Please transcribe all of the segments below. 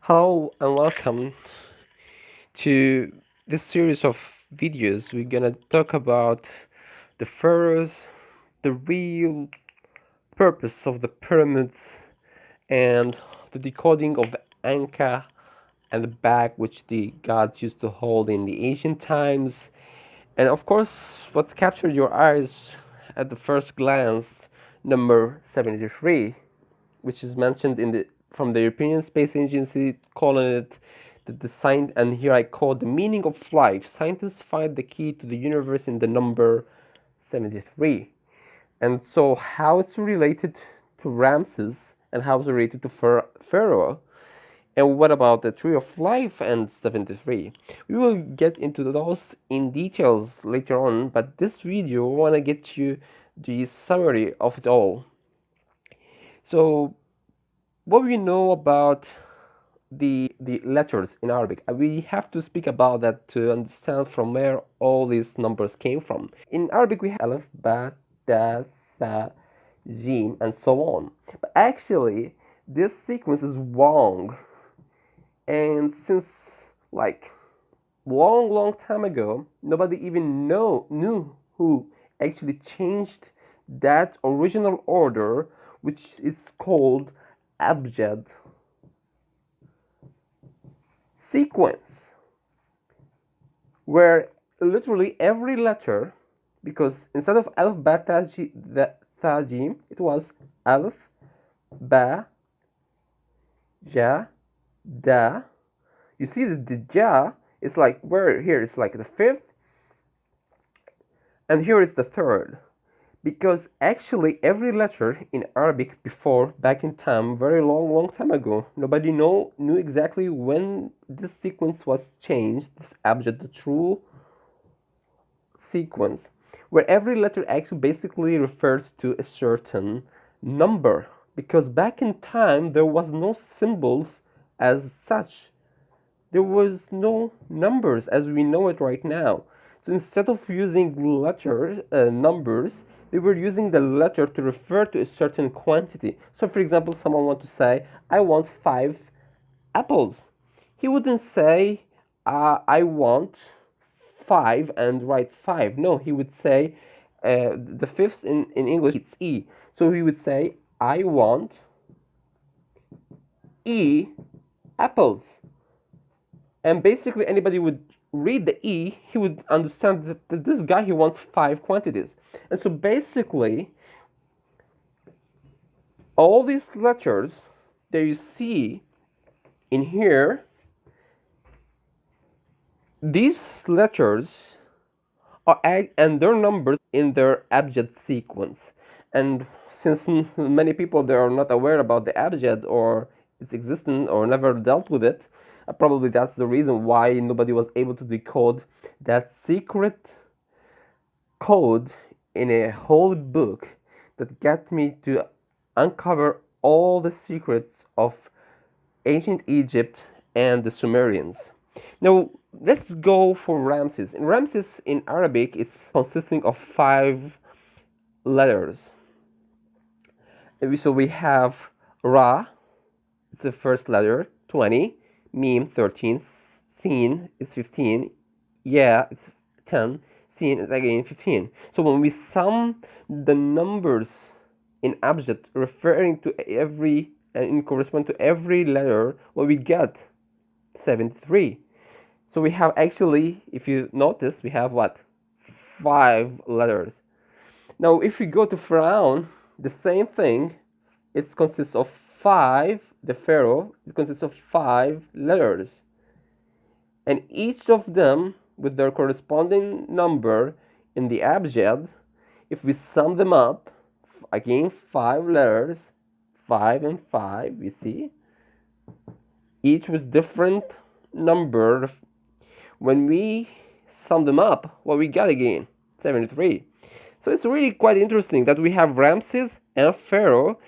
Hello and welcome to this series of videos. We're gonna talk about the pharaohs, the real purpose of the pyramids, and the decoding of the Ankh and the bag which the gods used to hold in the ancient times. And of course, what's captured your eyes at the first glance, number 73, which is mentioned in the from the European Space Agency, calling it the design. And here I quote: "The meaning of life. Scientists find the key to the universe in the number 73." And so, how it's related to Ramses and how it's related to Pharaoh, and what about the tree of life and 73? We will get into those in details later on, but this video I want to get you the summary of it all. So what we know about the letters in Arabic, we have to speak about that to understand from where all these numbers came from. In Arabic, we have alif, ba, da, sa, jim, and so on. But actually, this sequence is wrong, and since like long time ago, nobody even knew who actually changed that original order, which is called Abjad Sequence, where literally every letter, because instead of alif, ba, ta, jim, it was alif, ba, ja, da. You see that the ja is like where here it's like the fifth, and here is the third. Because actually every letter in Arabic before, back in time, very long time ago, nobody knew exactly when this sequence was changed, this abjad, the true sequence, where every letter actually basically refers to a certain number. Because back in time there was no symbols as such. There was no numbers as we know it right now. So instead of using letters, numbers, they were using the letter to refer to a certain quantity. So for example, someone want to say, I want 5 apples. He wouldn't say, I want 5 and write 5. No, he would say, the fifth in English, it's E. So he would say, I want E apples. And basically anybody would read the E, he would understand that this guy, he wants 5 quantities. And so basically, all these letters that you see in here, these letters are and their numbers in their Abjad sequence. And since many people they are not aware about the Abjad or its existence or never dealt with it, probably that's the reason why nobody was able to decode that secret code in a holy book that got me to uncover all the secrets of ancient Egypt and the Sumerians. Now, let's go for Ramses. In Ramses in Arabic, it's consisting of 5 letters. So we have Ra, it's the first letter, 20, Mim, 13, Sin is 15, Yeah, it's 10, Sin is again 15. So when we sum the numbers in Abjad referring to every and correspond to every letter, what we get 73. So we have actually, if you notice, we have what? 5 letters. Now if we go to Pharaoh, the same thing. It consists of 5, the Pharaoh, it consists of 5 letters. And each of them with their corresponding number in the Abjad, if we sum them up, again 5 letters, 5 and 5, you see? Each with different number. When we sum them up, what we got again? 73. So it's really quite interesting that we have Ramses and Pharaoh.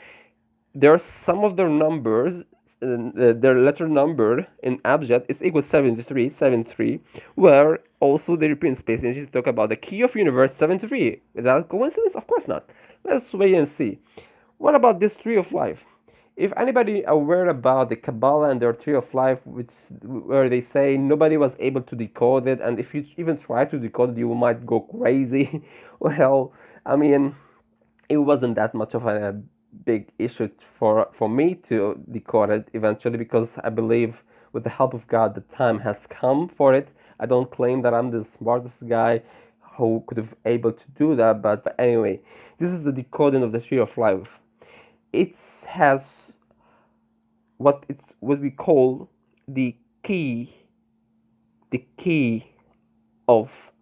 There are some of their numbers, their letter number in Abjad is equal to 73, where also the European Space Agency talk about the key of universe 73. Is that a coincidence? Of course not. Let's wait and see. What about this tree of life? If anybody aware about the Kabbalah and their tree of life, where they say nobody was able to decode it, and if you even try to decode it, you might go crazy. Well, I mean, it wasn't that much of a big issue for me to decode it eventually, because I believe with the help of God the time has come for it. I don't claim that I'm the smartest guy who could have able to do that, but anyway, this is the decoding of the tree of life. It has what we call the key the key of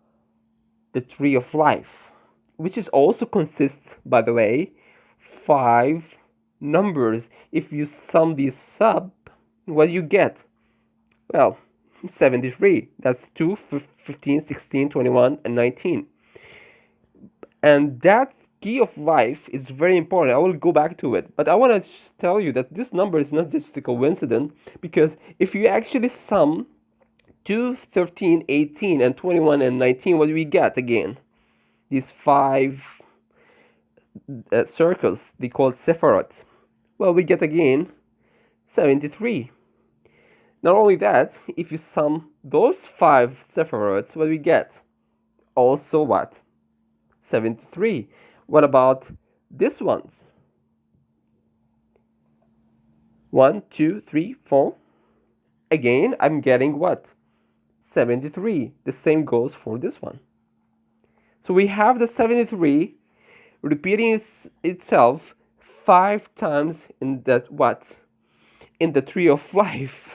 the tree of life, which is also consists, by the way, 5 numbers. If you sum these up, what do you get? Well, 73. That's 2, 15, 16, 21, and 19. And that key of life is very important. I will go back to it. But I want to tell you that this number is not just a coincidence, because if you actually sum 2, 13, 18, and 21, and 19, what do we get again? These 5 circles, they called sephiroth. Well, we get again 73. Not only that, if you sum those 5 sephiroths, what do we get? Also what? 73. What about this ones? 1, 2, 3, 4. Again, I'm getting what? 73. The same goes for this one. So we have the 73 repeating itself 5 times in that what? In the tree of life.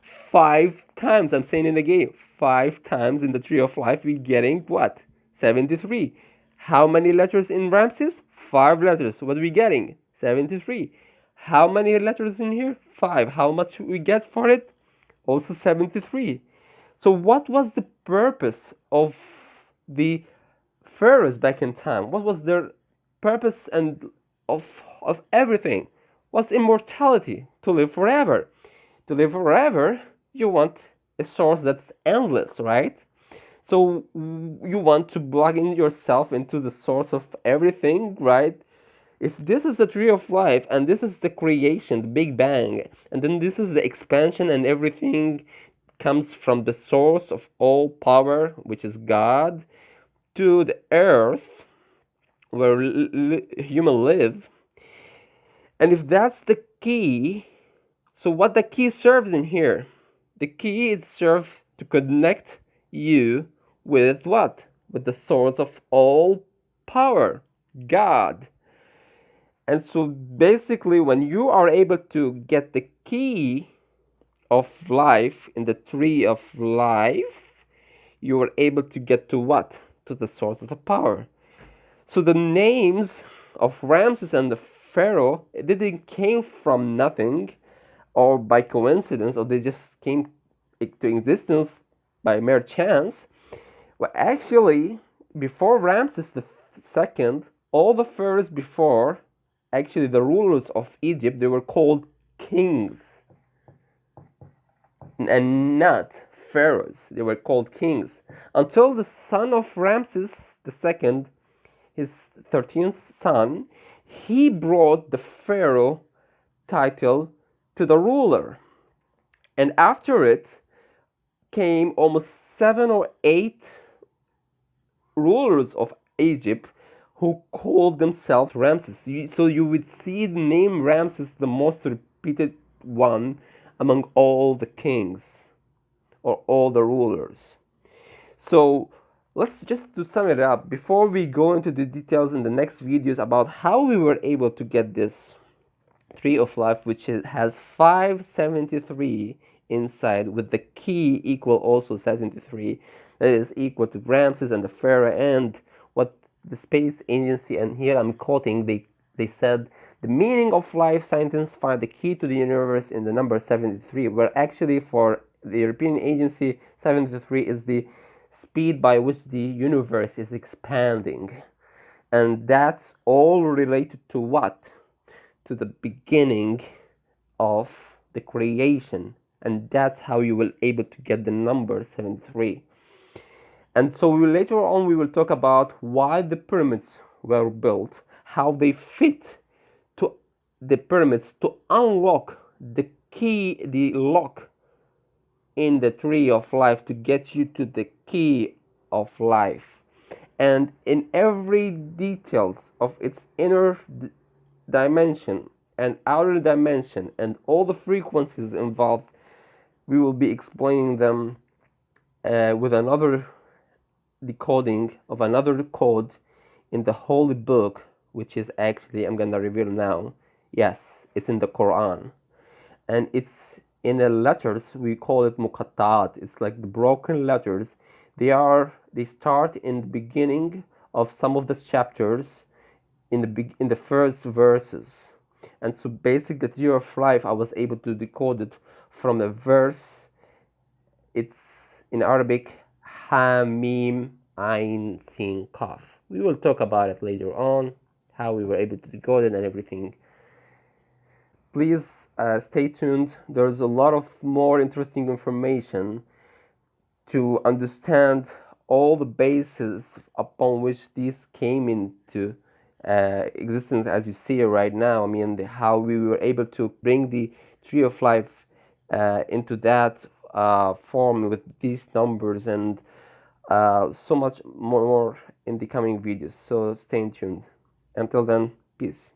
5 times, I'm saying it again, 5 times in the tree of life, we're getting what? 73. How many letters in Ramses? 5 letters. What are we getting? 73. How many letters in here? 5. How much we get for it? Also 73. So what was the purpose of the pharaohs back in time? What was their purpose and of everything? What's immortality? To live forever. To live forever, you want a source that's endless, right? So you want to plug in yourself into the source of everything, right? If this is the tree of life, and this is the creation, the Big Bang, and then this is the expansion, and everything comes from the source of all power, which is God, to the earth where human live. And if that's the key, so what the key serves in here? The key is serves to connect you with what? With the source of all power, God. And so basically, when you are able to get the key of life in the tree of life, you are able to get to what? To the source of the power. So the names of Ramses and the Pharaoh, it didn't came from nothing or by coincidence, or they just came to existence by mere chance. Well, actually, before Ramses the second, all the pharaohs before, actually the rulers of Egypt, they were called kings and not pharaohs. They were called kings until the son of Ramses the second, his 13th son, he brought the pharaoh title to the ruler. And after it came almost 7 or 8 rulers of Egypt who called themselves Ramses. So you would see the name Ramses the most repeated one among all the kings or all the rulers. So let's just to sum it up before we go into the details in the next videos about how we were able to get this tree of life, which has 573 inside, with the key equal also 73, that is equal to Ramses and the Pharaoh, and what the space agency, and here I'm quoting, they said the meaning of life scientists find the key to the universe in the number 73, where actually for the European agency 73 is the speed by which the universe is expanding. And that's all related to what? To the beginning of the creation. And that's how you will able to get the number 73. And so later on we will talk about why the pyramids were built, how they fit to the pyramids to unlock the key, the lock in the tree of life, to get you to the key of life. And in every details of its inner dimension and outer dimension and all the frequencies involved, we will be explaining them with another decoding of another code in the holy book, which is actually, I'm gonna reveal now, yes, it's in the Quran. And it's in the letters, we call it muqatta'at. It's like the broken letters. They start in the beginning of some of the chapters, in the first verses. And so basically the tree of life, I was able to decode it from a verse. It's in Arabic, Hamim Ain Sin Kaf. We will talk about it later on, how we were able to decode it and everything. Please stay tuned. There's a lot of more interesting information to understand all the bases upon which these came into existence as you see it right now. I mean, how we were able to bring the tree of life into that form with these numbers, and so much more in the coming videos. So stay tuned. Until then, peace.